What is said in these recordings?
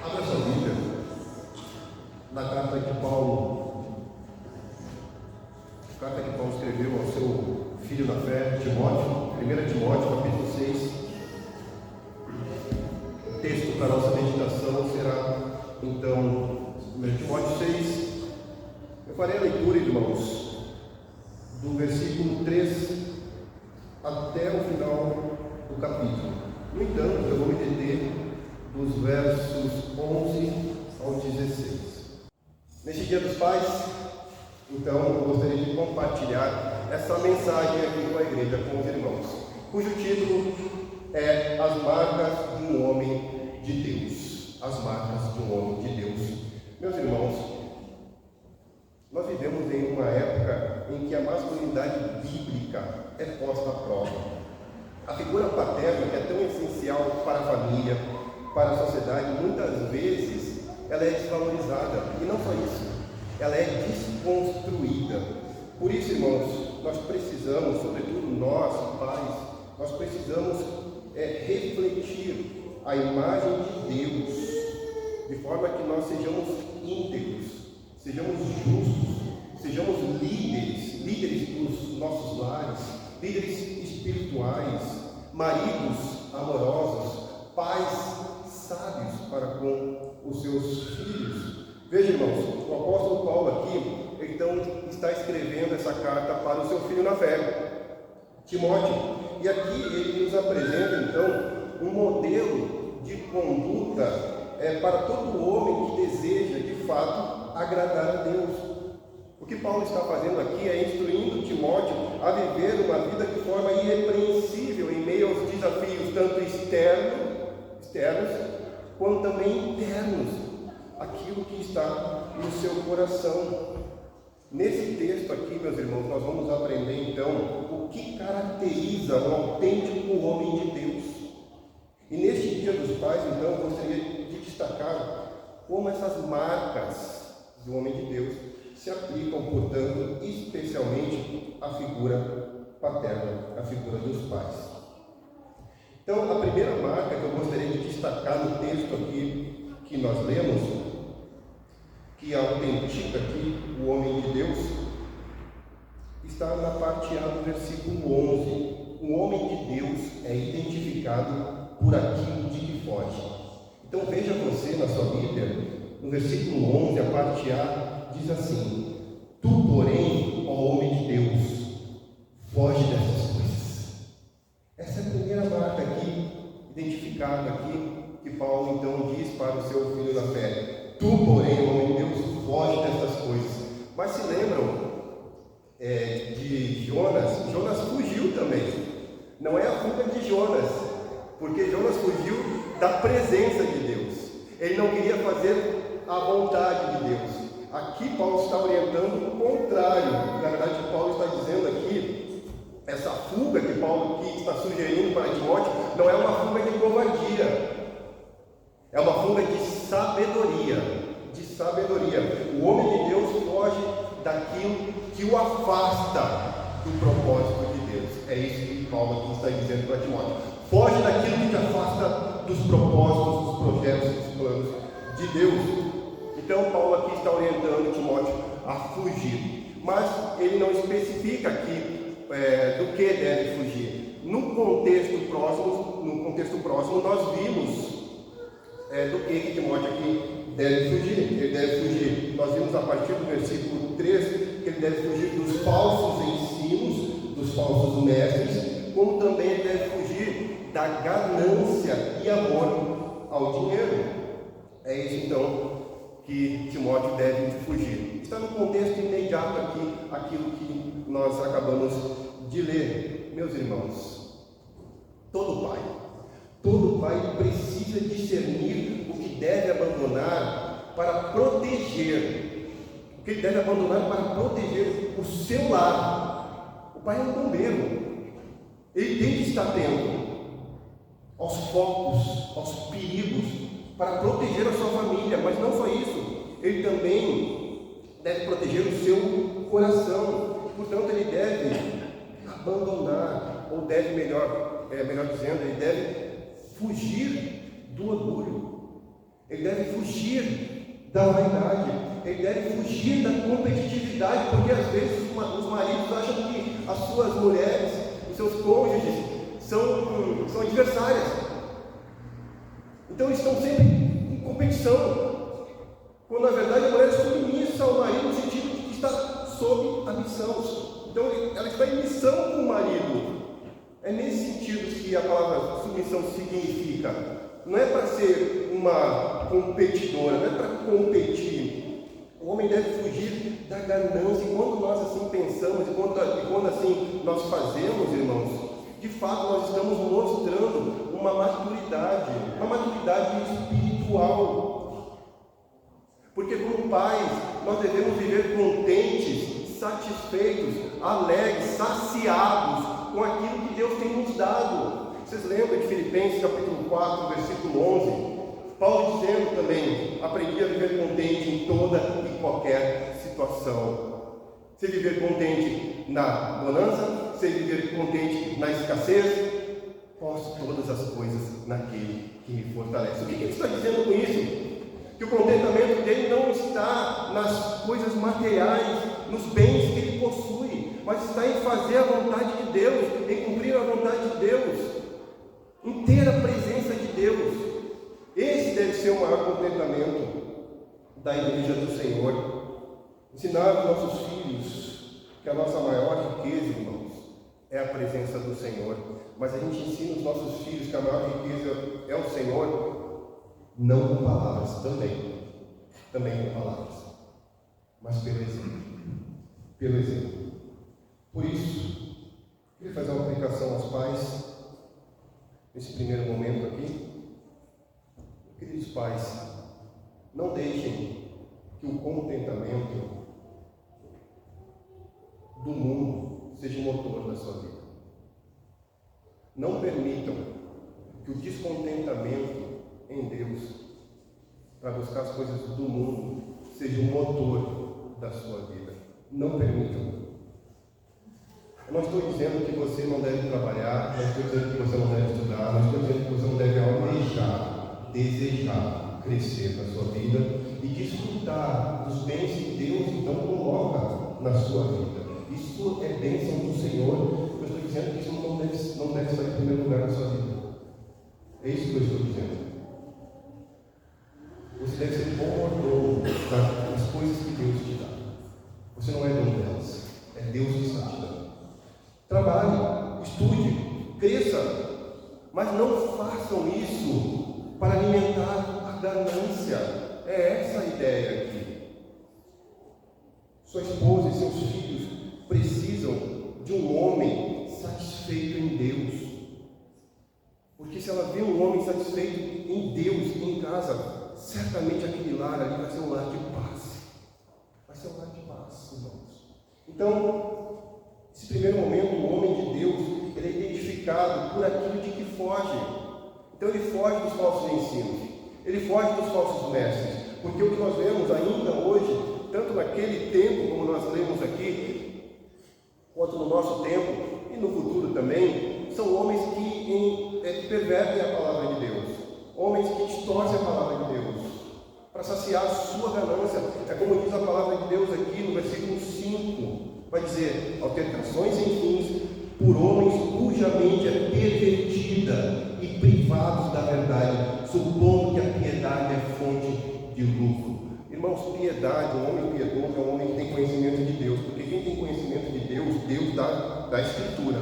Abra sua Bíblia na carta que Paulo escreveu ao seu filho na fé, Timóteo, 1 Timóteo, capítulo 6. O texto para a nossa meditação será, então, 1 Timóteo 6. Eu farei a leitura, irmãos, do versículo 3 até o final do capítulo. No entanto, eu vou me deter dos versos 11 ao 16. Neste Dia dos Pais, então, eu gostaria de compartilhar essa mensagem aqui com a igreja, com os irmãos, cujo título é As Marcas de um Homem de Deus. As Marcas de um Homem de Deus. Meus irmãos, nós vivemos em uma época em que a masculinidade bíblica é posta à prova. A figura paterna, que é tão essencial para a família, para a sociedade, muitas vezes ela é desvalorizada. E não só isso, ela é desconstruída. Por isso, irmãos, nós precisamos, sobretudo nós, pais, nós precisamos refletir a imagem de Deus, de forma que nós sejamos íntegros, sejamos justos, sejamos líderes dos nossos lares, líderes espirituais, maridos amorosos, pais sábios para com os seus filhos. Veja, irmãos, o apóstolo Paulo aqui, então, está escrevendo essa carta para o seu filho na fé, Timóteo. E aqui ele nos apresenta, então, um modelo de conduta para todo homem que deseja, de fato, agradar a Deus. O que Paulo está fazendo aqui é instruindo Timóteo a viver uma vida de forma irrepreensível em meio aos desafios, tanto externos, quanto também internos, aquilo que está no seu coração. Nesse texto aqui, meus irmãos, nós vamos aprender então o que caracteriza um autêntico homem de Deus. E neste Dia dos Pais, então, eu gostaria de destacar como essas marcas do homem de Deus se aplicam, portanto, especialmente à figura paterna, à figura dos pais. Então, a primeira marca que eu gostaria de destacar no texto aqui que nós lemos, que autentica aqui o homem de Deus, está na parte A do versículo 11. O homem de Deus é identificado por aquilo de que foge. Então, veja você na sua Bíblia, no versículo 11, a parte A, diz assim: Tu, porém, ó homem de Deus, foge dessas coisas. Essa é a primeira marca aqui, identificada aqui, que Paulo então diz para o seu filho da fé. Tu, porém, ó homem de Deus, foge dessas coisas. Mas se lembram de Jonas? Jonas fugiu também. Não é a fuga de Jonas, porque Jonas fugiu da presença de Deus. Ele não queria fazer a vontade de Deus. Aqui Paulo está orientando o contrário. Na verdade, Paulo está dizendo aqui, essa fuga que Paulo aqui está sugerindo para Timóteo, não é uma fuga de covardia, é uma fuga de sabedoria. O homem de Deus foge daquilo que o afasta do propósito de Deus. É isso que Paulo aqui está dizendo para Timóteo. Foge daquilo que te afasta dos propósitos, dos projetos, dos planos de Deus. Então, Paulo aqui está orientando Timóteo a fugir, mas ele não especifica aqui do que deve fugir. No contexto próximo, nós vimos do que Timóteo aqui deve fugir. Ele deve fugir, nós vimos a partir do versículo 3, que ele deve fugir dos falsos ensinos, dos falsos mestres, como também ele deve fugir da ganância e amor ao dinheiro. É isso então que Timóteo deve fugir. Está no contexto imediato aqui, aquilo que nós acabamos de ler. Meus irmãos, todo pai precisa discernir o que deve abandonar para proteger, o seu lar. O pai é um bombeiro, ele tem que estar atento aos focos, aos perigos, para proteger a sua família. Mas não só isso, ele também deve proteger o seu coração. Portanto, ele deve abandonar, ou deve, melhor dizendo, ele deve fugir do orgulho. ele deve fugir da vaidade, ele deve fugir da competitividade, porque às vezes os maridos acham que as suas mulheres, os seus cônjuges, são adversárias. Então eles estão sempre em competição, quando na verdade a mulher é submissa ao marido no sentido de que está sob a missão. Então ela está em missão com o marido. É nesse sentido que a palavra submissão significa. Não é para ser uma competidora, não é para competir. O homem deve fugir da ganância. E quando nós assim pensamos, e quando assim nós fazemos, irmãos, de fato nós estamos mostrando uma maturidade espiritual. Porque como pais, nós devemos viver contentes, satisfeitos, alegres, saciados com aquilo que Deus tem nos dado. Vocês lembram de Filipenses capítulo 4, versículo 11? Paulo dizendo também: aprendi a viver contente em toda e qualquer situação. Sei viver contente na bonança, sei viver contente na escassez, posso todas as coisas naquele que me fortalece. O que ele está dizendo com isso? Que o contentamento dele não está nas coisas materiais, nos bens que ele possui, mas está em fazer a vontade de Deus, em cumprir a vontade de Deus, em ter a presença de Deus. Esse deve ser o maior contentamento da igreja do Senhor. Ensinar aos nossos filhos que a nossa maior riqueza, irmãos, é a presença do Senhor. Mas a gente ensina os nossos filhos que a maior riqueza é o Senhor, não com palavras, também com palavras, mas pelo exemplo. Por isso, queria fazer uma aplicação aos pais, nesse primeiro momento aqui. Queridos pais, não deixem que o contentamento do mundo seja o motor da sua vida. Não permitam que o descontentamento em Deus, para buscar as coisas do mundo, seja o motor da sua vida. Não permitam. Eu não estou dizendo que você não deve trabalhar, não estou dizendo que você não deve estudar, não estou dizendo que você não deve almejar, desejar crescer na sua vida e desfrutar dos bens que Deus então coloca na sua vida. Isso é bênção do Senhor. Eu estou dizendo que isso não deve estar em primeiro lugar na sua vida. É isso que eu estou dizendo. Você deve ser bom mordomo das coisas que Deus te dá. Você não é dono delas, é Deus que está te dando. Trabalhe, estude, cresça, mas não façam isso para alimentar a ganância. É essa a ideia aqui. Sua esposa e seus filhos precisam de um homem satisfeito em Deus. Porque se ela vê um homem satisfeito em Deus, em casa, certamente aquele lar ali vai ser um lar de paz. Vai ser um lar de paz, irmãos. Então, nesse primeiro momento, o homem de Deus, ele é identificado por aquilo de que foge. Então ele foge dos falsos ensinos, ele foge dos falsos mestres, porque o que nós vemos ainda hoje, tanto naquele tempo como nós lemos aqui, quanto no nosso tempo e no futuro também, são homens que pervertem a palavra de Deus, homens que distorcem a palavra de Deus para saciar a sua ganância. É como diz a palavra de Deus aqui no versículo 5, vai dizer: altercações sem fins por homens cuja mente é pervertida e privados da verdade, supondo que a piedade é fonte de lucro. Irmãos, piedade, um homem piedoso é um homem que tem conhecimento de Deus, porque quem tem conhecimento de Deus, Deus da Escritura,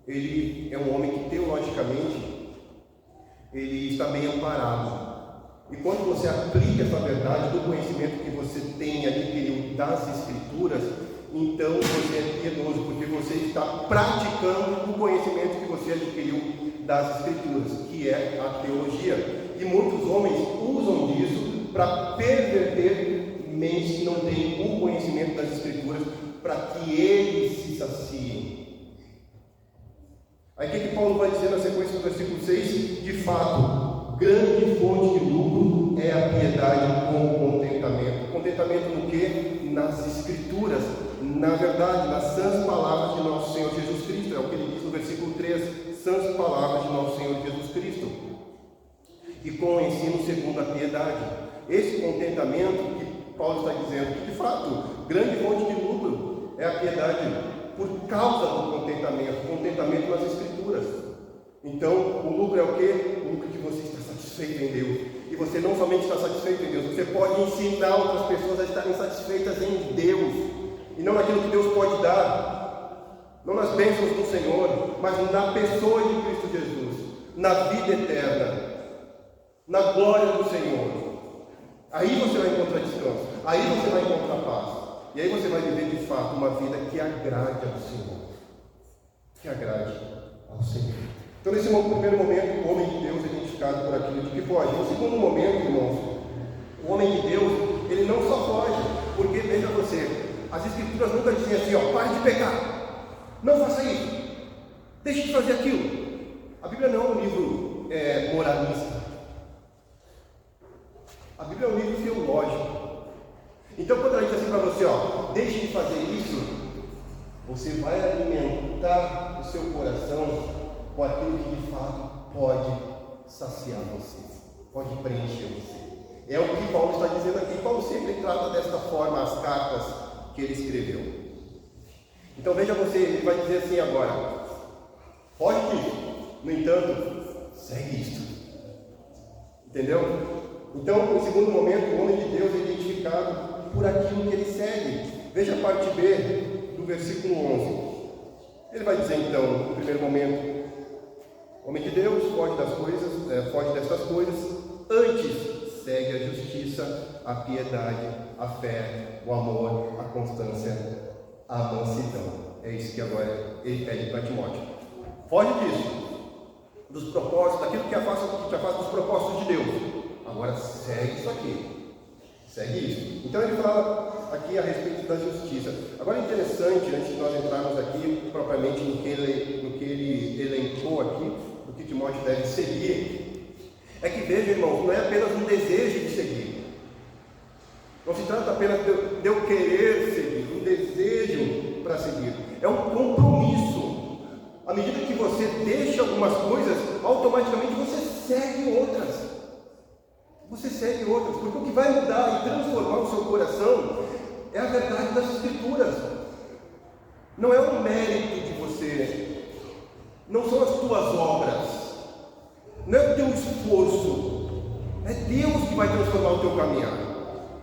ele é um homem que teologicamente ele está bem amparado. E quando você aplica essa verdade do conhecimento que você tem adquirido das Escrituras, então você é piedoso, porque você está praticando o conhecimento que você adquiriu das Escrituras, que é a teologia. E muitos homens usam disso para perverter mentes que não têm o conhecimento das Escrituras, para que eles se saciem. Aí o que Paulo vai dizer na sequência do versículo 6? De fato, grande fonte de lucro é a piedade com o contentamento. Contentamento no quê? Nas Escrituras. Na verdade, nas sãs palavras de nosso Senhor Jesus Cristo. É o que ele diz no versículo 3. Sãs palavras de nosso Senhor Jesus Cristo. e com o ensino segundo a piedade. Esse contentamento que Paulo está dizendo, que de fato, grande fonte de lucro é a piedade, por causa do contentamento nas Escrituras. Então, o lucro é o quê? O lucro que você está satisfeito em Deus. E você não somente está satisfeito em Deus, você pode ensinar outras pessoas a estarem satisfeitas em Deus, e não naquilo que Deus pode dar, não nas bênçãos do Senhor, mas na pessoa de Cristo Jesus, na vida eterna, na glória do Senhor. Aí você vai encontrar descanso, aí você vai encontrar paz. E aí você vai viver de fato uma vida que agrade ao Senhor. Que agrade ao Senhor. Então, nesse primeiro momento, o homem de Deus é identificado por aquilo de que foge. No segundo momento, irmãos, o homem de Deus, ele não só foge, porque, veja você, as Escrituras nunca dizem assim, ó, pare de pecar, não faça isso, deixe de fazer aquilo. A Bíblia não é um livro moralista. A Bíblia é um livro teológico. Então, quando ela diz assim para você, ó, deixe de fazer isso, você vai alimentar o seu coração com aquilo que de fato pode saciar você, pode preencher você. É o que Paulo está dizendo aqui. Paulo sempre trata desta forma as cartas que ele escreveu. Então, veja você, ele vai dizer assim agora, pode disso, no entanto, segue isto. Entendeu? Então, no segundo momento, o homem de Deus é identificado por aquilo que ele segue. Veja a parte B do versículo 11. Ele vai dizer então, no primeiro momento, o homem de Deus foge destas coisas, antes segue a justiça, a piedade, a fé, o amor, a constância, a mansidão. É isso que agora ele pede para Timóteo. Foge disso, dos propósitos, daquilo que te afasta dos propósitos de Deus. Agora segue isso aqui. Segue isso. Então ele fala aqui a respeito da justiça. Agora é interessante, antes de nós entrarmos aqui propriamente no que ele elencou aqui, do que Timóteo deve seguir, é que veja, irmãos, não é apenas um desejo de seguir. Não se trata apenas de eu querer seguir, um desejo para seguir. É um compromisso. À medida que você deixa algumas coisas, automaticamente você segue outras. Você segue outras, porque o que vai mudar e transformar o seu coração é a verdade das Escrituras. Não é um mérito de você, não são as tuas obras, não é o teu esforço, é Deus que vai transformar o teu caminhar,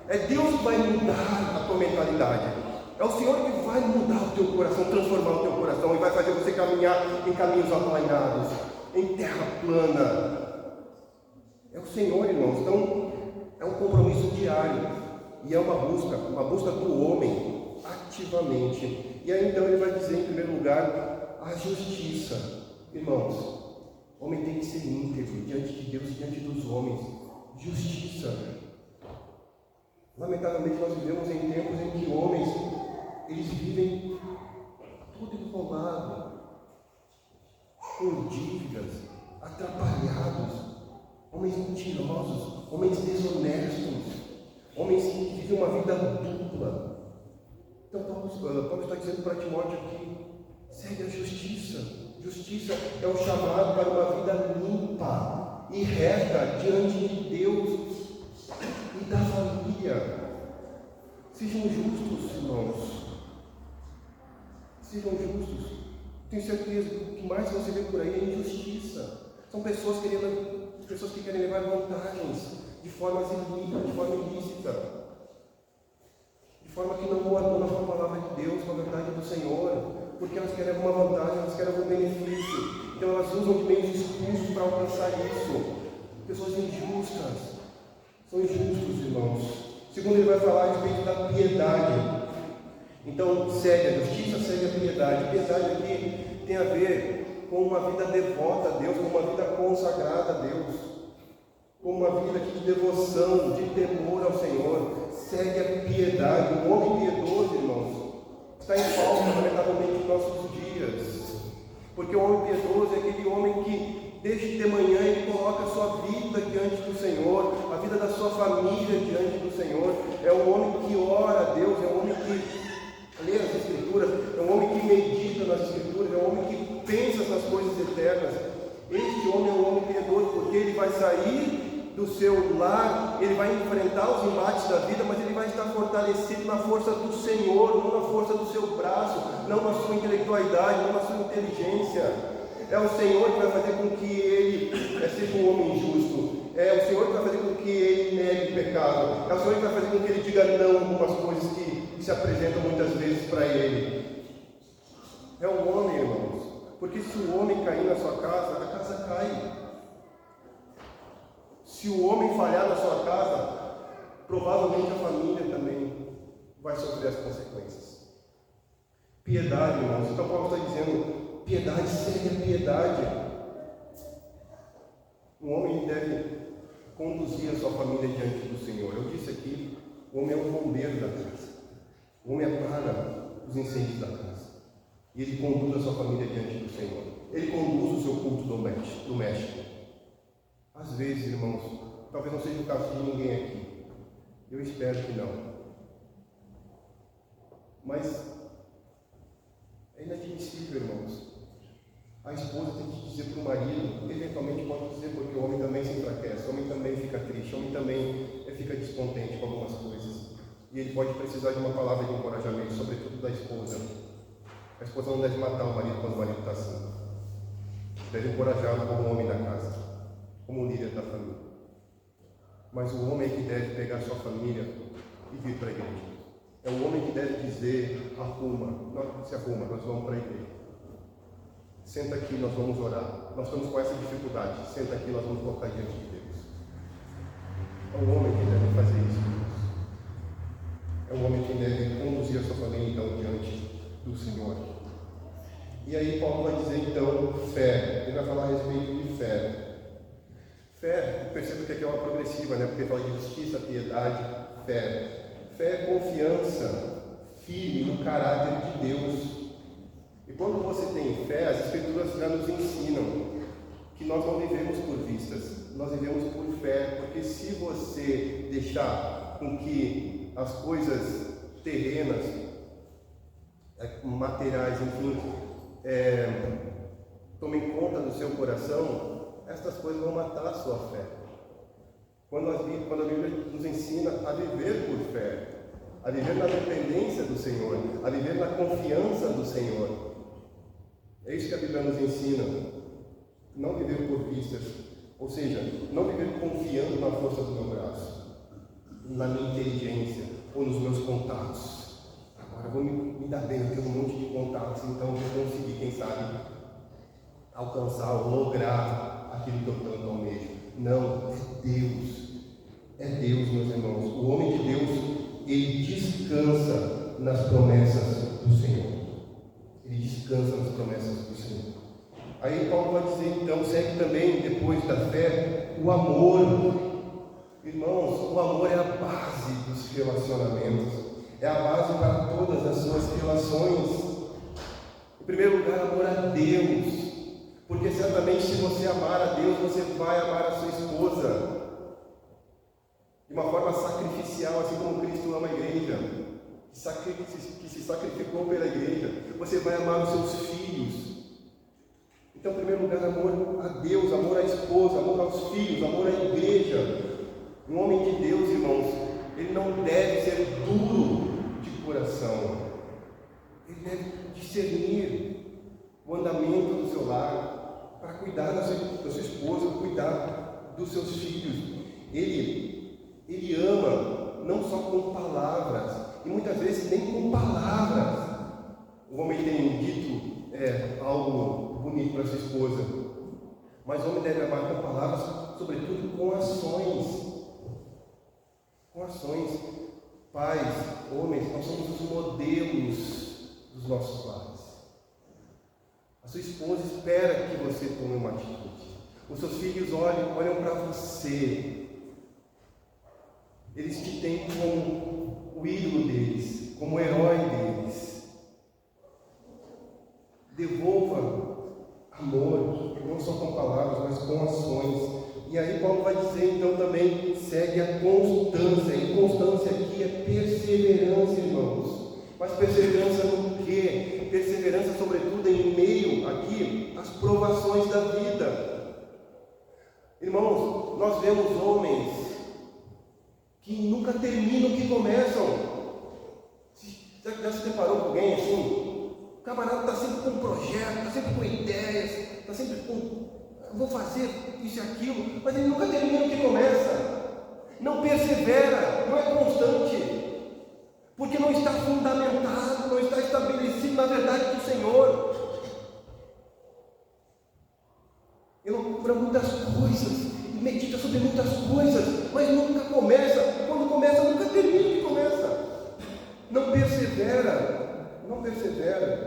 é Deus que vai mudar a tua mentalidade, é o Senhor que vai mudar o teu coração, transformar o teu coração e vai fazer você caminhar em caminhos aplainados, em terra plana. É o Senhor, irmãos. Então, é um compromisso diário. E é uma busca do homem, ativamente. E aí, então, ele vai dizer, em primeiro lugar, a justiça. Irmãos, o homem tem que ser íntegro diante de Deus e diante dos homens. Justiça. Lamentavelmente, nós vivemos em tempos em que homens, eles vivem tudo enrolado, com dívidas, atrapalhados. Homens mentirosos, homens desonestos, homens que vivem uma vida dupla. Então Paulo está dizendo para Timóteo aqui, segue a justiça. Justiça é o chamado para uma vida limpa e reta diante de Deus e da família. Sejam justos, irmãos. Sejam justos. Tenho certeza que o que mais você vê por aí é injustiça. São pessoas que querem levar vantagens de forma ilícita, de forma que não coaduna com a palavra de Deus, com a verdade do Senhor, porque elas querem alguma vantagem, elas querem algum benefício, então elas usam de meios escusos para alcançar isso. Pessoas injustas, são injustos, irmãos. Segundo, ele vai falar a respeito da piedade. Então, segue a justiça, segue a piedade. Piedade aqui tem a ver com uma vida devota a Deus, com uma vida consagrada a Deus, com uma vida de devoção, de temor ao Senhor. Segue a piedade. O homem piedoso, irmãos, está em falta, lamentavelmente, nos nossos dias, porque o homem piedoso é aquele homem que desde de manhã ele coloca a sua vida diante do Senhor, a vida da sua família diante do Senhor. É um homem que ora a Deus, é um homem que lê as Escrituras, é um homem que medita nas Escrituras, é um homem que pensa nas coisas eternas. Este homem é um homem piedoso, porque ele vai sair do seu lar, ele vai enfrentar os embates da vida, mas ele vai estar fortalecido na força do Senhor, não na força do seu braço, não na sua intelectualidade, não na sua inteligência. É o Senhor que vai fazer com que ele seja um homem justo. É o Senhor que vai fazer com que ele negue o pecado. É o Senhor que vai fazer com que ele diga não a algumas coisas que se apresentam muitas vezes para ele. É o homem, irmãos. Porque se o homem cair na sua casa, a casa cai. Se o homem falhar na sua casa, provavelmente a família também vai sofrer as consequências. Piedade, irmãos. Então Paulo está dizendo, piedade segue a piedade. Um homem deve conduzir a sua família diante do Senhor. Eu disse aqui, o homem é um bombeiro da casa. O homem apaga os incêndios da casa. E ele conduz a sua família diante do Senhor. Ele conduz o seu culto doméstico. Às vezes, irmãos, talvez não seja o caso de ninguém aqui. Eu espero que não. Mas é inadmissível, irmãos. A esposa tem que dizer para o marido, eventualmente pode dizer, porque o homem também se enfraquece, o homem também fica triste, o homem também fica descontente com algumas coisas. E ele pode precisar de uma palavra de encorajamento, sobretudo da esposa. A esposa não deve matar o marido quando o marido está assim. Deve encorajá-lo como homem da casa, como líder da família. Mas o homem é que deve pegar sua família e vir para a igreja. É o homem que deve dizer, se arruma, nós vamos para a igreja. Senta aqui, nós vamos orar. Nós estamos com essa dificuldade. Senta aqui, nós vamos colocar diante de Deus. É o homem que deve fazer isso. É o homem que deve conduzir a sua família, então, diante do Senhor. E aí Paulo vai dizer, então, fé. Ele vai falar a respeito de fé. Fé, perceba que aqui é uma progressiva, né? Porque fala de justiça, piedade, fé. Fé é confiança firme no caráter de Deus. E quando você tem fé, as Escrituras já nos ensinam que nós não vivemos por vistas, nós vivemos por fé, porque se você deixar com que as coisas terrenas, materiais, enfim, tomem conta do seu coração, estas coisas vão matar a sua fé. Quando a Bíblia nos ensina a viver por fé, a viver na dependência do Senhor, a viver na confiança do Senhor. É isso que a Bíblia nos ensina. Não viver por vistas, ou seja, não viver confiando na força do meu braço, na minha inteligência ou nos meus contatos. Agora eu vou me dar bem, eu tenho um monte de contatos, então eu vou conseguir, quem sabe, alcançar ou lograr aquilo que eu tanto almejo. Não, é Deus. É Deus, meus irmãos. O homem de Deus, ele descansa nas promessas do Senhor. Ele descansa nas promessas do Senhor. Aí Paulo vai dizer, então, segue também, depois da fé, o amor. Irmãos, o amor é a base dos relacionamentos. É a base para todas as suas relações. Em primeiro lugar, amor a Deus. Porque certamente se você amar a Deus, você vai amar a sua esposa. De uma forma sacrificial, assim como Cristo ama a igreja. Que se sacrificou pela igreja. Você vai amar os seus filhos. Então, em primeiro lugar, amor a Deus, amor à esposa, amor aos filhos, amor à igreja. Um homem de Deus, irmãos, ele não deve ser duro de coração. Ele deve discernir o andamento do seu lar, para cuidar da sua esposa, cuidar dos seus filhos. Ele ama, não só com palavras, e muitas vezes nem com palavras. O homem tem dito algo bonito para sua esposa, mas o homem deve amar com palavras, sobretudo com ações. Com ações. Pais, homens, nós somos os modelos dos nossos lares. A sua esposa espera que você tome uma atitude. Os seus filhos olham para você. Eles te têm como o ídolo deles, como o herói deles. Devolva amor, não só com palavras, mas com ações. E aí Paulo vai dizer então também, segue a constância. E constância aqui é perseverança, irmãos. Mas perseverança no quê? Perseverança sobretudo em meio aqui às provações da vida. Irmãos, nós vemos homens que nunca terminam o que começam. Já se deparou com alguém assim? O camarada está sempre com um projeto, está sempre com ideias, está sempre com, vou fazer isso e aquilo, mas ele nunca termina o que começa. Não persevera, não é constante, porque não está fundamentado, não está estabelecido na verdade do Senhor. Ele procura muitas coisas, medita sobre muitas coisas, mas nunca começa, e quando começa, nunca termina o que começa. Não persevera,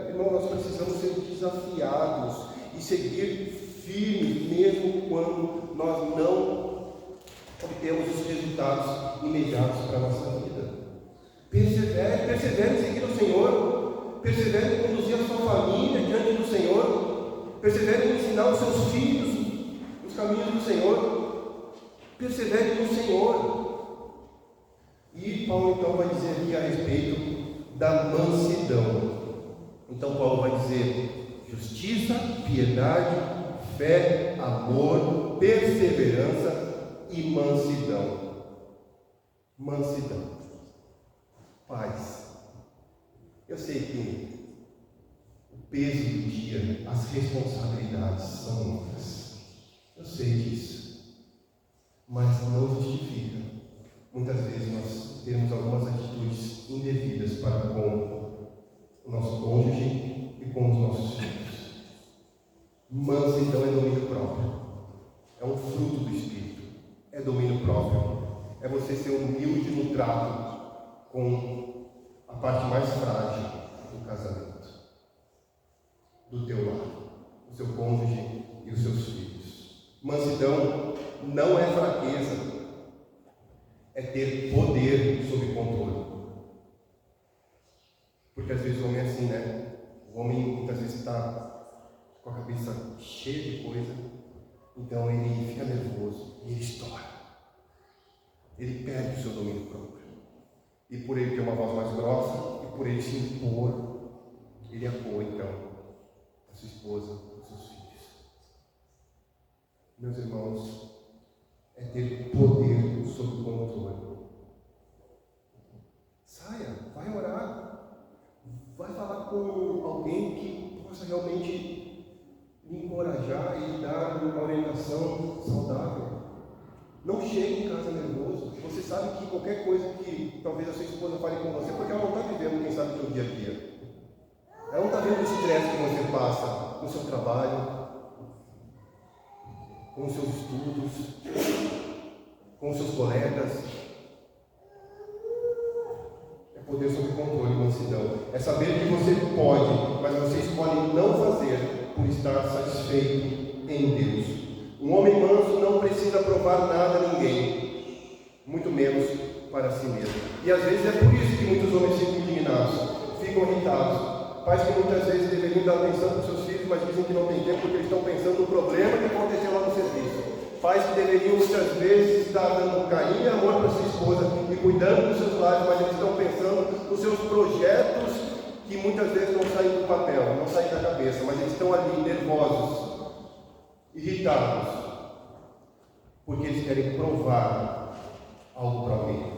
irmão. Nós precisamos ser desafiados e seguir firmes, mesmo quando nós não obtemos os resultados imediatos para a nossa vida. Persevere em seguir o Senhor, persevere em conduzir a sua família diante do Senhor, persevere em ensinar os seus filhos os caminhos do Senhor, persevere no Senhor. E Paulo então vai dizer aqui a respeito da mansidão. Então Paulo vai dizer: justiça, piedade, fé, amor, perseverança e mansidão. Mansidão, paz. Eu sei que o peso do dia, as responsabilidades são muitas. Eu sei disso, mas não justifica muitas vezes nós temos algumas atitudes indevidas para com o nosso cônjuge e com os nossos filhos. Mansidão é domínio próprio, é um fruto do Espírito, é domínio próprio, é você ser humilde no trato com a parte mais frágil do casamento, do teu lar, o seu cônjuge e os seus filhos. Mansidão não é fraqueza, é ter poder sob controle. Porque às vezes o homem é assim, né? O homem muitas vezes está com a cabeça cheia de coisa, então ele fica nervoso e ele estoura. Ele perde o seu domínio próprio. E por ele ter uma voz mais grossa, e por ele se impor, ele apoia então a sua esposa, os seus filhos. Meus irmãos, é ter poder sob controle. Saia, vai orar, vai falar com alguém que possa realmente lhe encorajar e lhe dar uma orientação saudável. Não chegue em casa nervoso. Você sabe que qualquer coisa que talvez a sua esposa fale com você, porque ela não está vivendo, quem sabe, o seu dia a dia. Ela não está vendo o estresse que você passa no seu trabalho, com os seus estudos, com os seus colegas. É poder sob controle, mansidão. É saber que você pode, mas você escolhe não fazer por estar satisfeito em Deus. Um homem manso não precisa provar nada a ninguém, muito menos para si mesmo. E às vezes é por isso que muitos homens ficam indignados, ficam irritados. Pais que muitas vezes deveriam dar atenção para os seus filhos, mas dizem que não tem tempo porque eles estão pensando no problema que aconteceu lá no serviço. Pais que deveriam muitas vezes estar dando carinho e amor para sua esposa e cuidando dos seus lares, mas eles estão pensando nos seus projetos que muitas vezes não saem do papel, não saem da cabeça, mas eles estão ali nervosos, irritados, porque eles querem provar algo para alguém,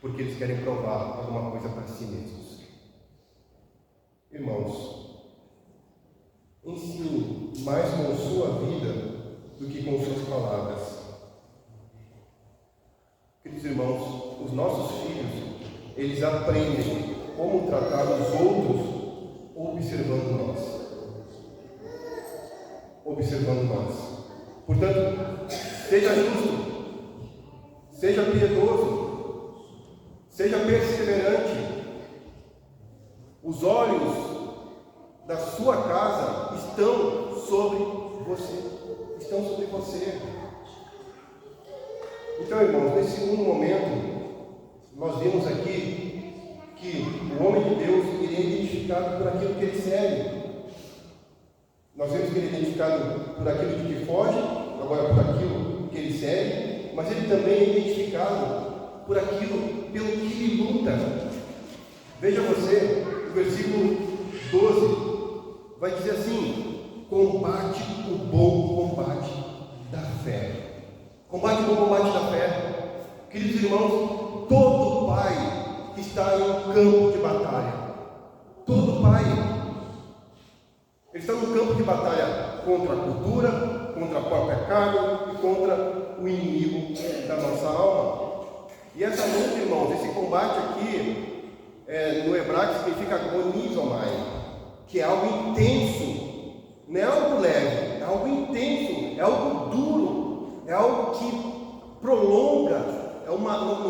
porque eles querem provar alguma coisa para si mesmos. Irmãos, ensine mais com sua vida do que com suas palavras. Queridos irmãos, os nossos filhos, eles aprendem como tratar os outros observando nós. Portanto, seja justo, seja piedoso, seja perseverante. Os olhos da sua casa estão sobre você. Então, irmãos, nesse segundo momento, nós vimos aqui que o homem de Deus ele é identificado por aquilo que ele segue. Nós vemos que ele é identificado por aquilo de que foge, agora por aquilo que ele segue, mas ele também é identificado por aquilo pelo que ele luta. Veja você, o versículo 12 vai dizer assim: combate o bom combate da fé. Combate o bom combate da fé. Queridos irmãos, todo pai está em um campo de batalha. Todo pai, ele está num campo de batalha contra a cultura, contra a própria carne e contra o inimigo da nossa alma. E essa luta, irmãos, esse combate aqui, no hebraico significa agonizomai, que é algo intenso, não é algo leve, é algo intenso, é algo duro, é algo que prolonga, não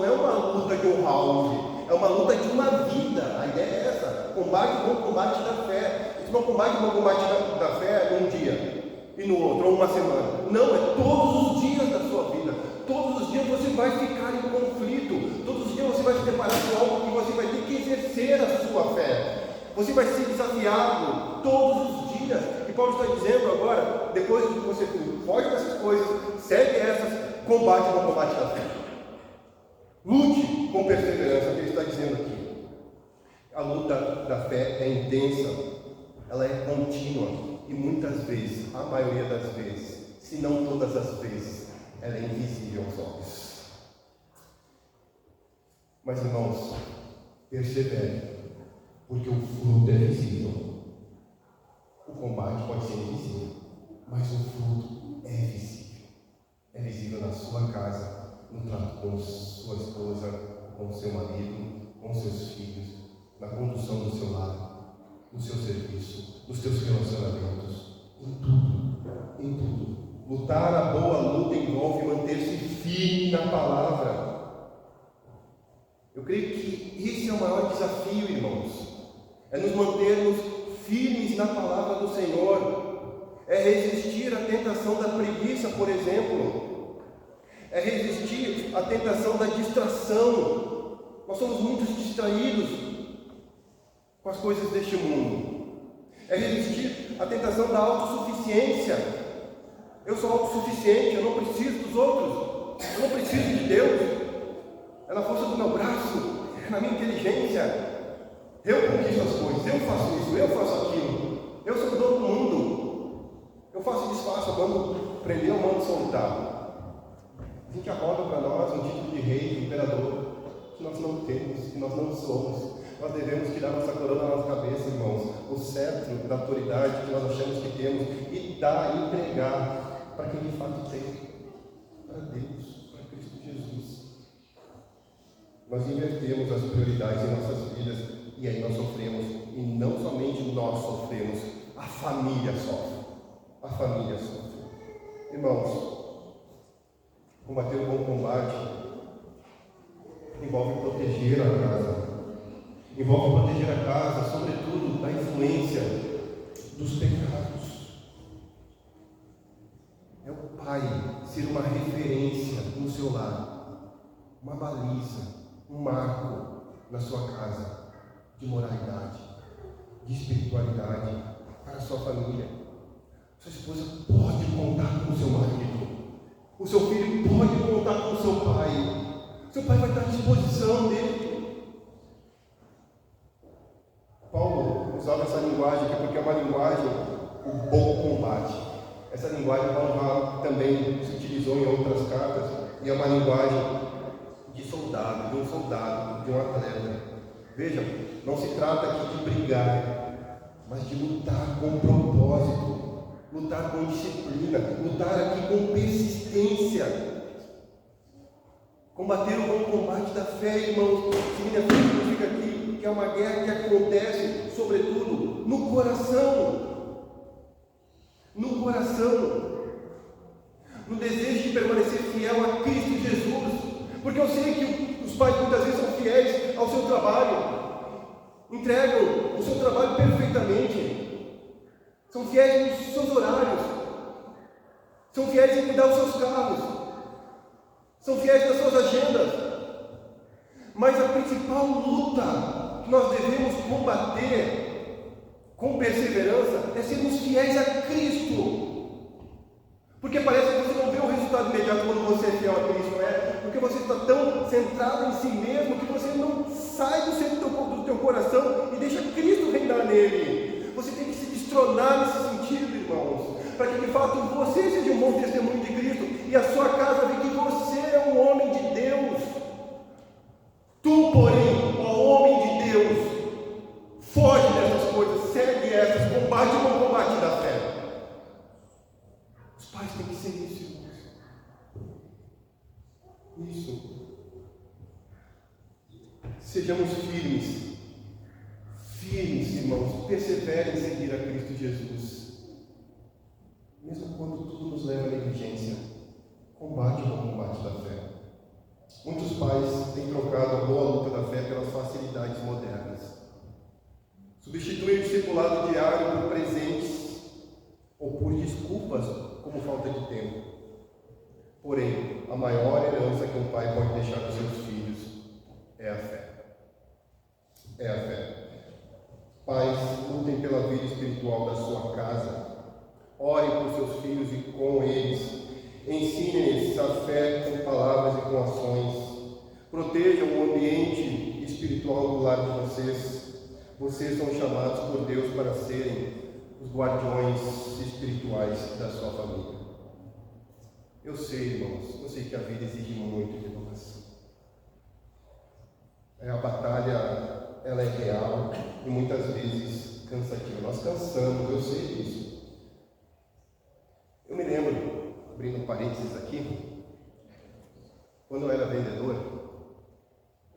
é uma luta de um round, é uma luta de uma vida. A ideia é essa: combate o bom combate da fé. Isso não combate o bom combate da fé um dia e no outro, ou uma semana. Não, é todos os dias da sua vida. Todos os dias você vai ficar em conflito. Todos os dias você vai se deparar com algo que você vai ter que exercer a sua fé. Você vai ser desafiado todos os dias. E Paulo está dizendo agora, depois que você foge dessas coisas, segue essas, combate o bom combate da fé. Lute com perseverança, que ele está dizendo aqui. A luta da fé é intensa, ela é contínua e muitas vezes, a maioria das vezes, se não todas as vezes, ela é invisível aos olhos. Mas irmãos, persevere, porque o fruto é visível. O combate pode ser invisível, mas o fruto é visível. É visível na sua casa, no trato com sua esposa, com seu marido, com seus filhos, na condução do seu lar, no seu serviço, nos seus relacionamentos, em tudo, em tudo. Lutar a boa luta envolve manter-se firme na palavra. Eu creio que esse é o maior desafio, irmãos, é nos mantermos firmes na palavra do Senhor, é resistir à tentação da preguiça, por exemplo, é resistir à tentação da distração. Nós somos muito distraídos com as coisas deste mundo. É resistir à tentação da autossuficiência. Eu sou autossuficiente, eu não preciso dos outros, eu não preciso de Deus, é na força do meu braço, é na minha inteligência. Eu conquisto as coisas, eu faço isso, eu faço aquilo, eu sou o dono do mundo, eu faço e desfaço, eu mando prender, eu mando soltar. A gente arroga para nós um título de rei, de imperador, que nós não temos, que nós não somos. Nós devemos tirar nossa coroa da nossa cabeça, irmãos, o cetro da autoridade que nós achamos que temos, e dar, entregar para quem de fato tem, para Deus, para Cristo Jesus. Nós invertemos as prioridades em nossas vidas, e aí nós sofremos, e não somente nós sofremos, a família sofre. A família sofre. Irmãos, combater o bom combate envolve proteger a casa. Envolve proteger a casa, sobretudo, da influência dos pecados. É o pai ser uma referência no seu lar, uma baliza, um marco na sua casa de moralidade, de espiritualidade para a sua família. Sua esposa pode contar com o seu marido. O seu filho pode contar com o seu pai. Seu pai vai estar à disposição dele. Paulo usava essa linguagem aqui porque é uma linguagem, o bom combate. Essa linguagem Paulo já também se utilizou em outras cartas, e é uma linguagem de soldado, de um atleta. Veja, não se trata aqui de brigar, mas de lutar com propósito, lutar com disciplina, lutar aqui com persistência. Combater o bom combate da fé, irmãos, significa aqui que é uma guerra que acontece, sobretudo, no coração. No coração. No desejo de permanecer fiel a Cristo Jesus. Porque eu sei que os pais muitas vezes são fiéis ao seu trabalho. Entregam o seu trabalho perfeitamente. São fiéis nos seus horários. São fiéis em cuidar dos seus carros. São fiéis nas suas agendas. Mas a principal luta que nós devemos combater com perseverança é sermos fiéis a Cristo. Porque parece que você não vê o resultado imediato quando você é fiel a Cristo, não é? Porque você está tão centrado em si mesmo que você não sai do centro do teu coração e deixa Cristo reinar nele. Você tem que se destronar nesse sentido, irmãos. para que de fato você seja um bom testemunho de Cristo e a sua casa vê que você é um homem de Deus. Tu, porém, ó homem de Deus, foge dessas coisas, segue essas, combate o bom combate da fé. Os pais têm que ser isso, irmãos. Isso. Sejamos firmes, irmãos, perseverem em seguir a Cristo Jesus. Mesmo quando tudo nos leva à negligência, combate o bom combate da fé. Muitos pais têm trocado a boa luta da fé pelas facilidades modernas. Substituem o discipulado diário por presentes ou por desculpas, como falta de tempo. Porém, a maior herança que um pai pode deixar aos seus filhos é a fé. É a fé. Pais, lutem pela vida espiritual da sua casa. Orem por seus filhos e com eles. Ensinem-lhes a fé com palavras e com ações. Protejam o ambiente espiritual do lar de vocês. Vocês são chamados por Deus para serem os guardiões espirituais da sua família. Eu sei, irmãos, eu sei que a vida exige muito de nós. A batalha, ela é real e muitas vezes cansativa. Nós cansamos, eu sei disso. Eu me lembro, abrindo um parênteses aqui, quando eu era vendedor,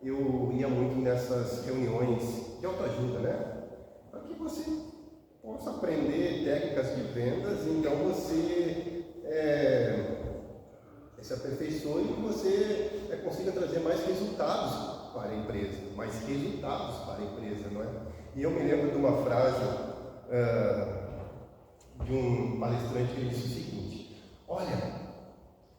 eu ia muito nessas reuniões de autoajuda, né? Para que você possa aprender técnicas de vendas, então você se aperfeiçoe e você consiga trazer mais resultados para a empresa, não é? E eu me lembro de uma frase de um palestrante que disse o seguinte: olha,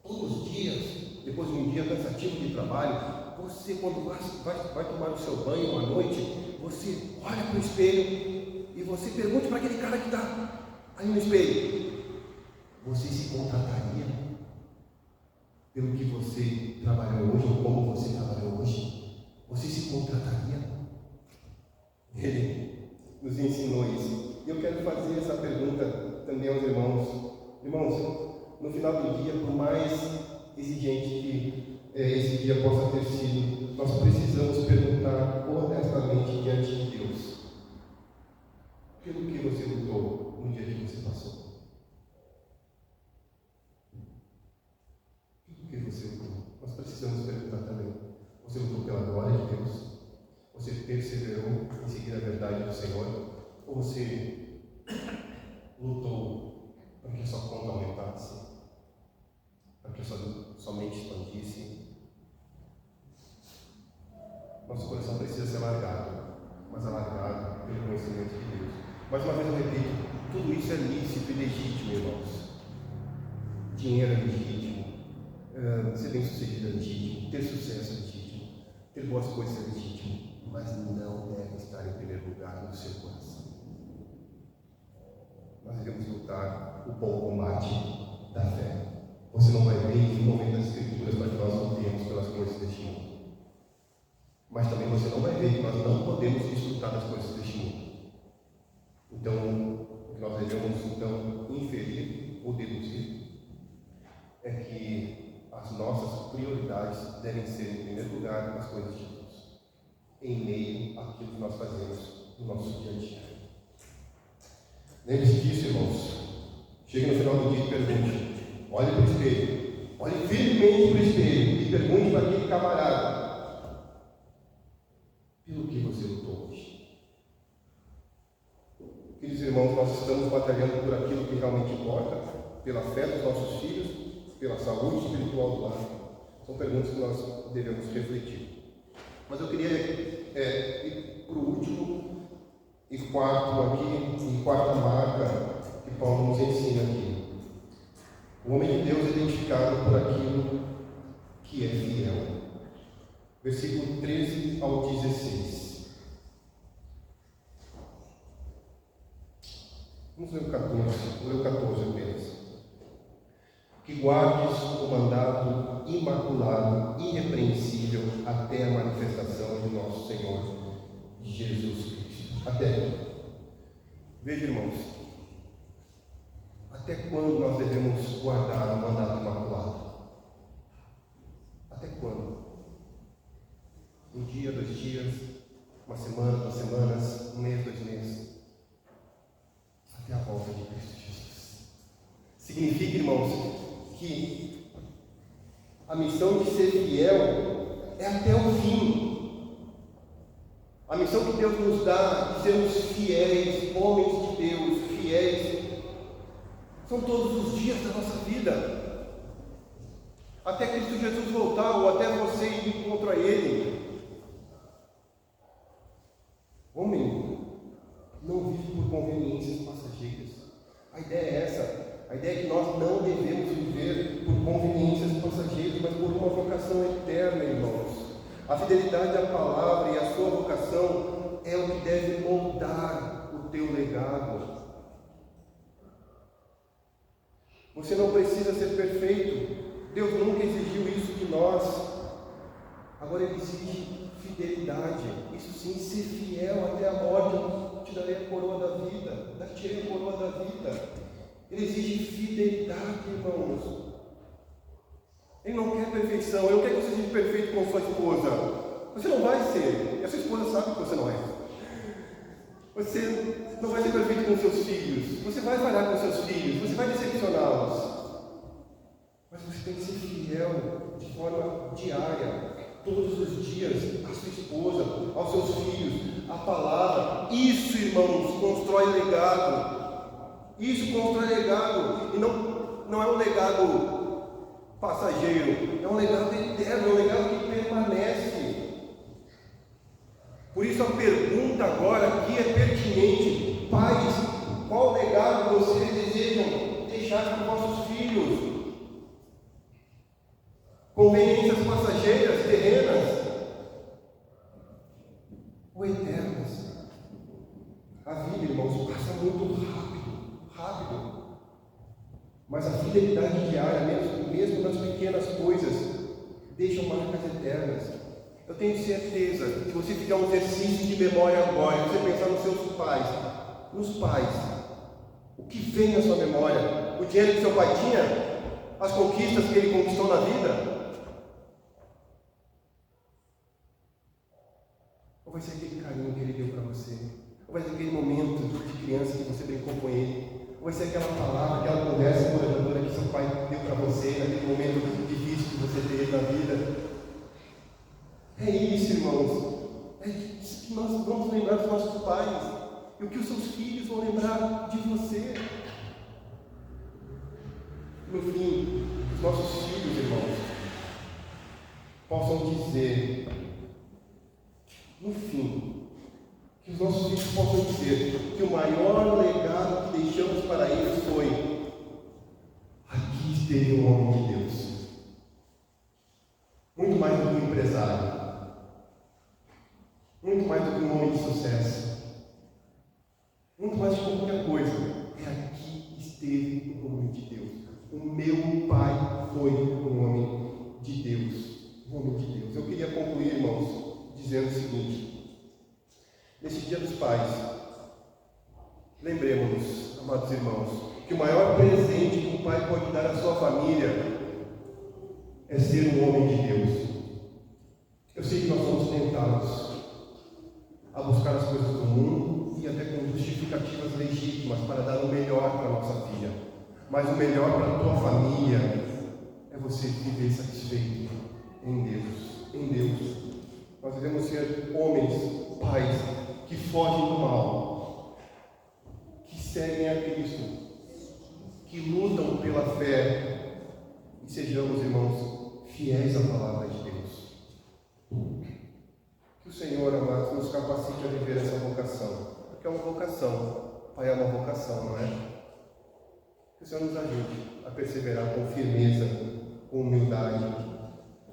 todos os dias, depois de um dia cansativo de trabalho, você quando vai tomar o seu banho à noite, você olha para o espelho e você pergunta para aquele cara que está aí no espelho: você se contrataria pelo que você trabalhou hoje ou como você trabalhou hoje? Você se contrataria? Ele nos ensinou isso. E eu quero fazer essa pergunta também aos irmãos. Irmãos, no final do dia, por mais exigente que esse dia possa ter sido, nós precisamos perguntar honestamente diante de Deus: pelo que você lutou no dia que você passou? Pelo que você lutou? Nós precisamos perguntar também: você lutou pela glória de Deus? Você perseverou em seguir a verdade do Senhor? Ou você lutou para que a sua conta aumentasse? Para que a sua mente expandisse? Nosso coração precisa ser alargado, mas alargado pelo conhecimento de Deus. Mais uma vez eu repito, tudo isso é lícito e legítimo, irmãos. Dinheiro é legítimo, ser bem sucedido é legítimo, ter sucesso é legítimo, ter boas coisas é legítimo, mas não deve estar em primeiro lugar no seu coração. Nós devemos lutar o bom combate da fé. Você não vai ver em momento das Escrituras para que nós lutemos pelas coisas deste mundo. Mas também você não vai ver que nós não podemos desfrutar das coisas deste mundo. Então, o que nós devemos inferir ou deduzir é que as nossas prioridades devem ser, em primeiro lugar, as coisas de Deus, em meio àquilo que nós fazemos no nosso dia a dia. Lembre-se disso, irmãos. Chegue no final do dia e pergunte: olhe para o espelho, olhe firmemente para o espelho e pergunte para aquele camarada: pelo que você lutou hoje? Queridos irmãos, nós estamos batalhando por aquilo que realmente importa, pela fé dos nossos filhos, pela saúde espiritual do lar. São perguntas que nós devemos refletir. Mas eu queria ir para o último e quarta marca que Paulo nos ensina aqui. O homem de Deus é identificado por aquilo que é fiel. Versículo 13 ao 16. Vamos ler o 14, vou ler o 14 apenas. Que guardes o mandato imaculado, irrepreensível, até a manifestação de nosso Senhor Jesus Cristo. Até aqui. Veja, irmãos, Até quando nós devemos guardar o mandato imaculado? Até quando? Um dia, 2 dias, uma semana, 2 semanas, um mês, 2 meses? Até a volta de Cristo Jesus. Significa, irmãos, que a missão de ser fiel é até o fim. A missão que Deus nos dá de sermos fiéis, homens de Deus, fiéis, são todos os dias da nossa vida. Até Cristo Jesus voltar, ou até você ir de encontro a Ele. Homem não vive por conveniências passageiras. A ideia é essa. A ideia é que nós não devemos viver por conveniências passageiras, mas por uma vocação eterna, irmãos. A fidelidade à palavra e a sua vocação é o que deve moldar o teu legado. Você não precisa ser perfeito. Deus nunca exigiu isso de nós. Agora Ele exige fidelidade. Isso sim, ser fiel até a morte. Te darei a coroa da vida. Dar-te-ei a coroa da vida. Ele exige fidelidade, irmãos. Ele não quer perfeição. Ele não quer que você seja perfeito com sua esposa. Você não vai ser. E a sua esposa sabe que você não é. Você não vai ser perfeito com seus filhos. Você vai falhar com seus filhos. Você vai decepcioná-los. Mas você tem que ser fiel de forma diária, todos os dias, à sua esposa, aos seus filhos, à palavra. Isso, irmãos, constrói legado. Isso constrói legado. E não é um legado passageiro, é um legado eterno, é um legado que permanece. Por isso a pergunta agora aqui é pertinente. Pais, qual legado vocês desejam deixar para os vossos filhos? Conveniências passageiras, terrenas ou eternas? A vida, irmãos, passa muito rápido. Mas a fidelidade diária, mesmo nas pequenas coisas, deixa marcas eternas. Eu tenho certeza que se você fizer um exercício de memória agora, e você pensar nos seus pais, o que vem na sua memória? O dinheiro que seu pai tinha? As conquistas que ele conquistou na vida? Ou vai ser aquele carinho que ele deu para você? Ou vai ser aquele momento de criança que você brincou com ele? Ou vai ser aquela palavra, aquela conversa encorajadora que seu pai deu para você naquele momento difícil que você teve na vida? É isso, irmãos. É isso que nós vamos lembrar dos nossos pais. E o que os seus filhos vão lembrar de você. No fim, os nossos filhos, irmãos, possam dizer, no fim, que os nossos filhos possam dizer que o maior legado que deixamos para eles foi: aqui esteve um homem de Deus. Muito mais do que um empresário. Muito mais do que um homem de sucesso. Muito mais de qualquer coisa. É aqui esteve um homem de Deus. O meu pai foi um homem de Deus. Um homem de Deus. Eu queria concluir, irmãos, dizendo o seguinte: nesse Dia dos Pais, lembremos-nos, amados irmãos, que o maior presente que um pai pode dar à sua família é ser um homem de Deus. Eu sei que nós somos tentados a buscar as coisas do mundo e até com justificativas legítimas para dar o melhor para a nossa filha. Mas o melhor para a tua família é você viver satisfeito em Deus. Em Deus. Nós devemos ser homens, pais, que fogem do mal, que seguem a Cristo, que lutam pela fé e sejamos, irmãos, fiéis à palavra de Deus. Que o Senhor, amados, nos capacite a viver essa vocação, porque é uma vocação, Pai, é uma vocação, não é? Que o Senhor nos ajude a perseverar com firmeza, com humildade,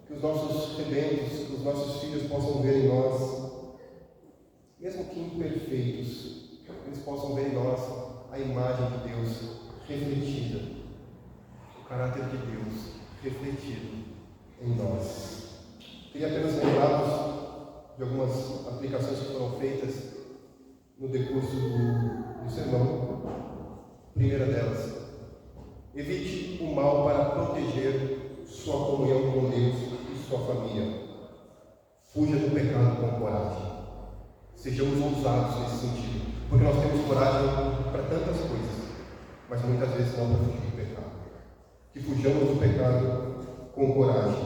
que os nossos rebentos, que os nossos filhos possam ver em nós, mesmo que imperfeitos, eles possam ver em nós a imagem de Deus refletida, o caráter de Deus refletido em nós. Queria apenas lembrá-los de algumas aplicações que foram feitas no decurso do sermão. Primeira delas, Evite o mal para proteger sua comunhão com Deus e sua família. Fuja do pecado com coragem. Sejamos ousados nesse sentido, porque nós temos coragem para tantas coisas, mas muitas vezes não para fugir do pecado. Que fujamos do pecado com coragem.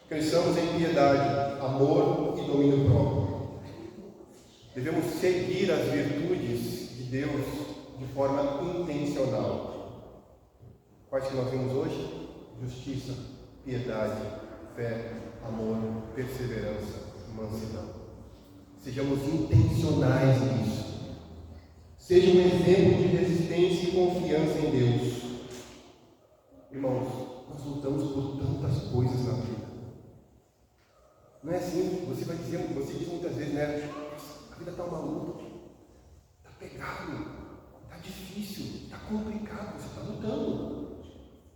Cresçamos em piedade, amor e domínio próprio. Devemos seguir as virtudes de Deus de forma intencional. Quais que nós vimos hoje? Justiça, piedade, fé, amor, perseverança, mansidão. Sejamos intencionais nisso. Seja um exemplo de resistência e confiança em Deus. Irmãos, nós lutamos por tantas coisas na vida. Não é assim, você diz muitas vezes, né? A vida está uma luta, está pegado, está difícil, está complicado, você está lutando.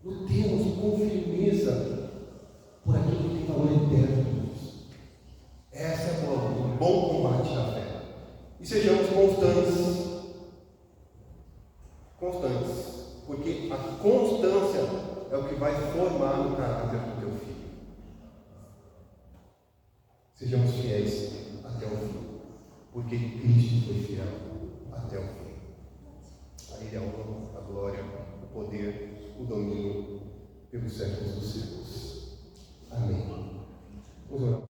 Lutemos com firmeza por aquilo que tem valor eterno. Essa é o bom combate da fé. E sejamos constantes. Constantes. Porque a constância é o que vai formar o caráter do teu filho. Sejamos fiéis até o fim. Porque Cristo foi fiel até o fim. A Ele a honra, a glória, o poder, o domínio pelos séculos dos séculos. Amém. Vamos orar.